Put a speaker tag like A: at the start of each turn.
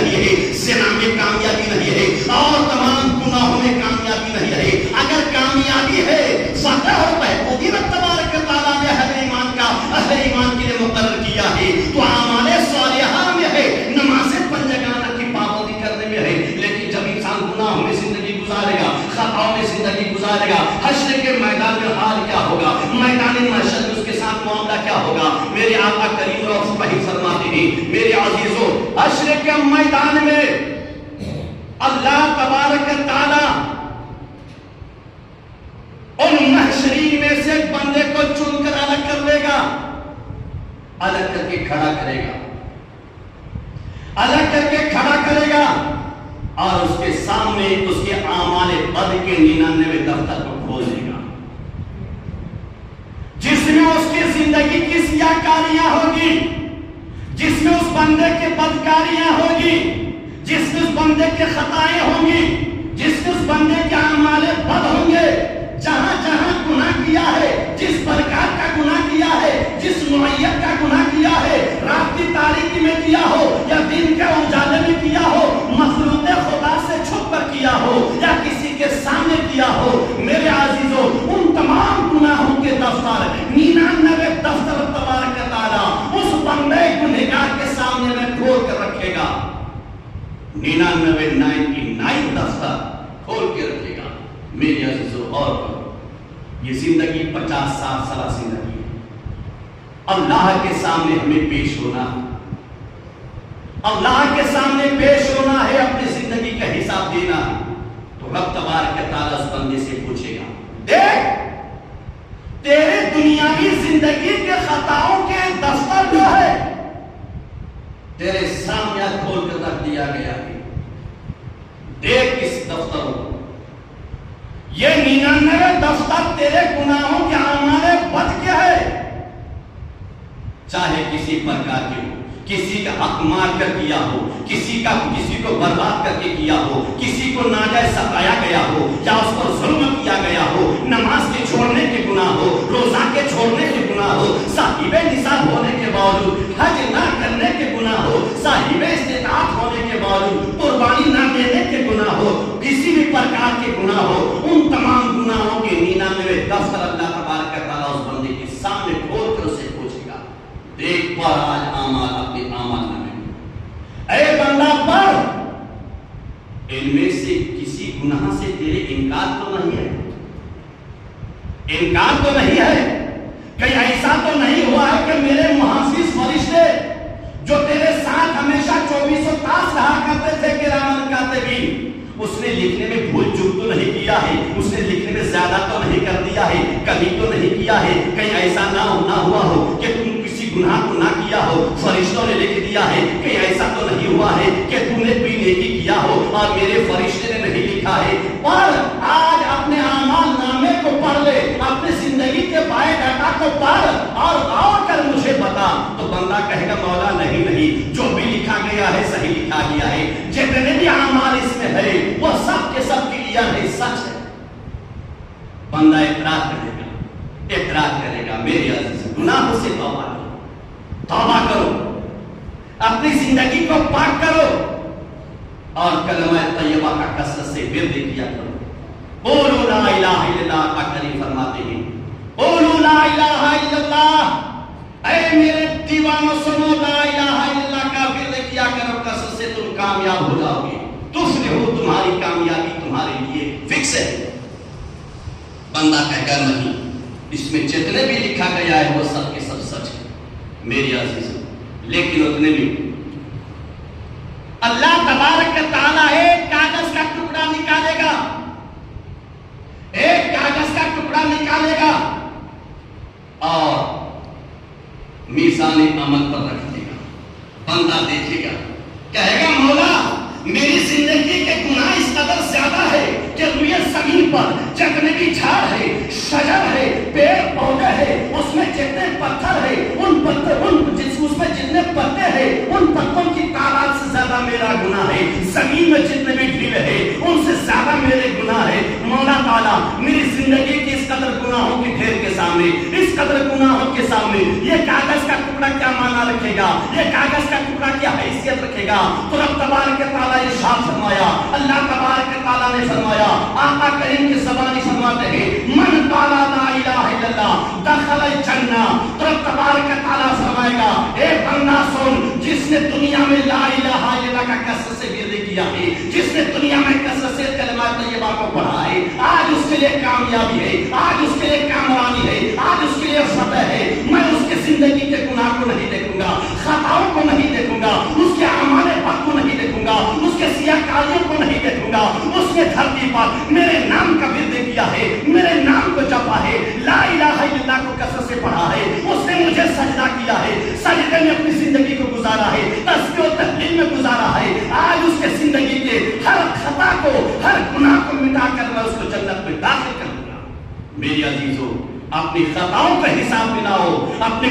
A: نہیں ہے, زنا میں کامیابی نہیں ہے, اور تمام گناہوں میں کامیابی نہیں ہے. اگر کامیابی ہے فتح اور بہبودی رب تبارک و تعالیٰ نے اہل ایمان کے لیے مقرر کیا ہے, تو اعمال صالحہ میں ہے, نمازیں پنجگانہ کی پابندی کرنے میں ہے. لیکن جب انسان گناہوں میں زندگی گزارے گا, خطاؤں میں زندگی گزارے گا, حشر کے میدان میں حال کیا ہوگا, میدان محشر میں اس کے ساتھ معاملہ کیا ہوگا. میرے آقا کریم اور صحیح فرماتے ہیں, میرے عزیزوں, حشر کے میدان میں اللہ تبارک و تعالی ان محشرین میں سے ایک بندے کو چن کر الگ کر لے گا, الگ کر کے کھڑا کرے گا, الگ کر کے کھڑا کرے گا, اور اس کے سامنے اس کے اعمال بد کے 99 دفتر کو کھول دے گا, جس میں اس کی زندگی کی سیاہکاریاں ہوگی, جس میں اس بندے کے بدکاریاں ہوگی, جس میں اس بندے کے خطائیں ہوں گی, جس میں اس بندے کے اعمال بد ہوں گے. جہاں جہاں گناہ کیا ہے, جس پرکار کا گناہ کیا ہے, جس نوعیت کا گناہ کیا ہے, رات کی تاریکی میں کیا ہو یا دن کے اجالے میں کیا ہو, مخلوق خدا سے چھپ کر کیا ہو یا کسی کے سامنے کیا ہو, میرے عزیزوں, ان تمام گناہوں کے دفتر 99 دفتر تبارک تعالیٰ اس بندے گنہگار کے سامنے میں کھول کر رکھے گا. 99 دفتر کھول کے رکھے گا. میرے عزیزوں, اور یہ زندگی 50-60 سالہ زندگی ہے. اللہ کے سامنے ہمیں پیش ہونا, اللہ کے سامنے پیش ہونا ہے, اپنی زندگی کا حساب دینا. تو رب تبارک تعالیٰ اس بندے سے پوچھے گا, دیکھ تیرے دنیاوی زندگی کے خطاؤں کے دفتر جو ہے تیرے سامنے کھول کر رکھ دیا گیا ہے, دیکھ اس دفتر کو. یہ 99 دفتر تیرے گناہوں کے اعمال بد کے ہے, چاہے کسی پرکار کے ہو, کسی کا حق مار کر کیا ہو, کسی کو برباد کر کے کیا ہو, کسی کو ناجائز ستایا گیا ہو یا اس پر ظلم کیا گیا ہو, نماز کے چھوڑنے کے گناہ ہو, روزہ کے چھوڑنے کے گناہ ہو, صاحب نصاب ہونے کے باوجود حج نہ کرنے کے گناہ ہو, صاحب استطاعت ہونے کے باوجود قربانی نہ دینے کے گناہ ہو, کسی بھی پرکار کے گناہ ہو, ان تمام گناہوں کے 99 دفتر اللہ تبارک و تعالیٰ اس بندے کے سامنے کھول کر اسے پوچھے گا, دیکھ پر آج اعمال اپنے اعمال نامے, اے بندہ پڑھ, ان میں سے کسی گناہ سے تیرے انکار تو نہیں ہے, انکار تو نہیں ہے, کہیں ایسا تو نہیں ہوا ہے کہ میرے محافظ فرشتے جو تیرے ساتھ ہمیشہ 24 تاس رہا کرتے تھے کرامن کاتبین, اس نے لکھنے میں بھول چوک تو نہیں کیا ہے, اس نے لکھنے میں زیادہ تو نہیں کر دیا ہے, کمی تو نہیں کیا ہے, کہیں ایسا نہ ہوا ہو کہ تم کسی گناہ کو نہ کیا ہو, فرشتوں نے لکھ دیا ہے, کہیں ایسا تو نہیں ہوا ہے کہ تم نے کوئی نیکی کیا ہو اور میرے فرشتے نے نہیں لکھا ہے. پر آج اپنے اعمال نامے کو پڑھ لے, اپنی زندگی کے بائے ڈاٹا کو پڑھ اور غور کر مجھے بتا. تو بندہ کہے گا مولا نہیں, جو بھی لکھا گیا ہے صحیح لکھا گیا ہے, جتنے بھی اعمال اس میں ہے وہ سب کے سب کے لیے ہے, سچ ہے. بندہ اعتراف کرے گا, میرے عزیز گناہوں سے توبہ کرو, اپنی زندگی کو پاک کرو اور کلمہ طیبہ کا کثرت سے ورد کیا کرو. قولوا لا الہ الا اللہ کا کریم فرماتے ہیں, قولوا لا الہ الا اللہ, اے میرے دیوانوں سنو, لا الہ الا اللہ کا ورد کیا کرو, کثرت سے تم کامیاب ہو جاؤ گے, تفلحوا, تمہاری کامیابی تمہارے لیے فکس ہے. بندہ کہے گا نہیں, اس میں جتنے بھی لکھا گیا ہے وہ سب کے سب سچ ہے. میری عزیز, لیکن اتنے بھی اللہ تبارک تعالیٰ ایک کاغذ کا ٹکڑا نکالے گا, ایک کاغذ کا ٹکڑا نکالے گا اور میزان عمل پر رکھ دے گا. بندہ دیکھے گا, کہے گا مولا میری زندگی کے گناہ اس قدر زیادہ ہے کہ روئے زمین پر جتنے بھی جھاڑ ہے, شجر ہے, پیڑ پودے ہے, اس میں جتنے پتھر ہے, اس میں جتنے پتے ہیں, ان پتوں کی تعداد سے زیادہ میرا گناہ ہے. زمین میں جتنے بھی ڈھیل ہے ان سے زیادہ میرے گناہ ہے. مولا تعالیٰ میری زندگی کی اس قدر گناہوں کے ڈھیر کے سامنے, اس قدر گناہوں کے سامنے میں یہ کاغذ کا ٹکڑا کیا معنی رکھے گا، یہ کاغذ کا ٹکڑا کیا حیثیت رکھے گا؟ تو رب تبارک و تعالیٰ ارشاد فرمایا، اللہ تبارک و تعالیٰ نے فرمایا، آقا کریم کی زبانی فرماتے ہیں من قال لا الہ الا اللہ دخل الجنہ۔ تو رب تبارک و تعالیٰ فرمائے گا اے بندہ سن، جس نے دنیا میں لا الہ الا اللہ کا کثرت سے ورد کیا ہے، جس نے دنیا میں کثرت سے کلمات طیبہ کو پڑھا ہے، آج اس کے لیے کامیابی ہے، آج اس کے لیے کامرانی ہے، آج اس کے لیے فتح ہے۔ میں اس کی زندگی کے گناہ کو نہیں دیکھوں گا، خطاؤں کو نہیں دیکھوں گا، اس کے اعمال بد کو نہیں دیکھوں گا، اس کے سیاہ کاریوں کو نہیں دیکھوں گا۔ اس نے دھرتی پر میرے نام کا ورد کیا ہے، میرے نام کو جپا ہے، لا الہ الا اللہ کو کثرت سے پڑھا ہے، اس نے مجھے سجدہ کیا ہے، سجدے میں اپنی زندگی کو گزارا ہے، تسبیح و تحلیل میں گزارا ہے۔ آج اس کے زندگی کے ہر خطا کو، ہر گناہ کو مٹا کر میں اس کو جنت میں داخل کر دوں گا۔ میری عزیزو، اپنی خطاؤں کا حساب ملاؤ، اپنے